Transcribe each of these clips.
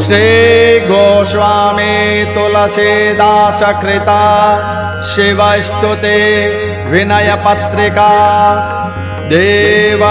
श्री गोस्वामी तुलसीदास कृता शिवस्तुते विनय पत्रिका देव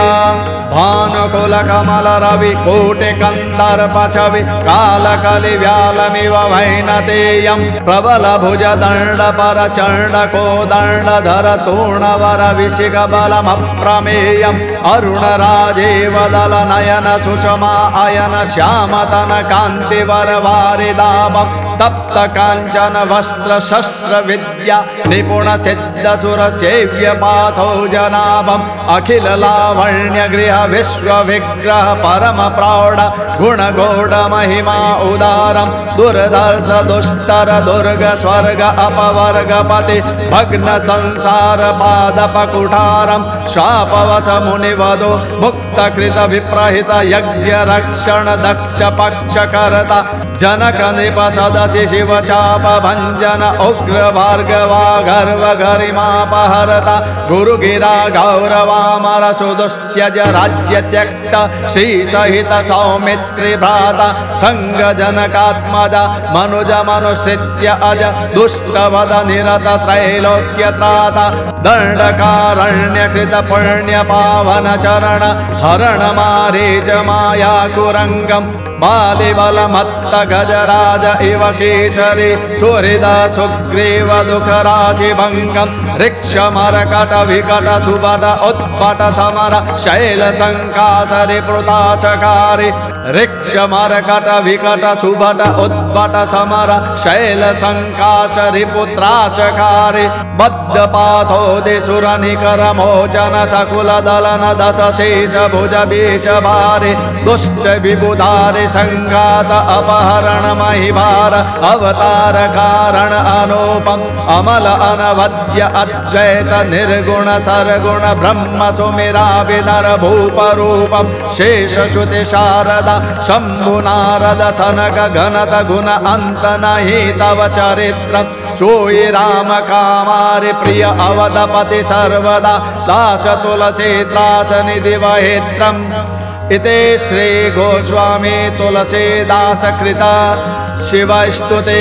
भानुकुल कमल रवि कोटि कंदर्प छवि काल कलि व्यालमिव वैनतेयं प्रबल भुज दंड पर चंड कोदंड धर तूर्णवर विशिख बलमप्रमेयम् अरुण राजीव दल नयन सुषमा अयन श्यामतन कांतिवर वारिदाभं तप्त कांचन वस्त्र शस्त्र विद्या निपुण सिद्ध सुर सेव्य पाथो जनाभम् अखिल लावण्य गृह विश्व विग्रह परम प्रौढ़ गुण गौड़ महिमा उदारम दुर्धर्ष दुस्तर दुर्ग स्वर्ग अपवर्ग पति भग्न संसार पादप कुठारम शापवश मुनिवधो मुक्त कृत विप्रहित यज्ञ रक्षण दक्ष पक्ष करता जनक नृप सदसि शिव चाप भंजन उग्र भार्गवा गर्व गरिमापहरता गुरु गिरा गौरवामर सुदुस्त्यज राज्य त्यक्त श्री सहित सौमित्री भ्राता संग जनकात्मज मनुज मनुसृत्य अज दुष्ट वद निरत त्रैलोक्य त्राता दंडकारण्य कृत पुण्य पावन चरण हरण मारीच माया कुरंगम बाली बल मत्त गजराज इव केसरी सुहृद सुग्रीव दुख राशि भंगम ऋक्ष मरकट विकट सुबट उत्पट समर शैल संकासरि प्रुताचकारी ऋक्ष मरकट विकट सुबट उत्पट समर शैल संकासरि पुत्राशकारी बद्ध पाथोदि सुर निकर मोचन सकुल दलन दश शेष भुज बीष भारी दुष्ट विबुधारि संघात अपहरण महिभार अवतार कारण अनुपम अमल अनवद्य अद्वैत निर्गुण सरगुण ब्रह्म सुमिरा विदर भूप रूपम शेष श्रुति शारदा शंभु नारद सनक घनत गुण अंत नहि तव चरित्र सोई राम कामारि प्रिय अवधपति सर्वदा दास तुलसी त्रास निधि वहेत्रम इते श्री गोस्वामी तुलसीदास कृता शिवस्तुते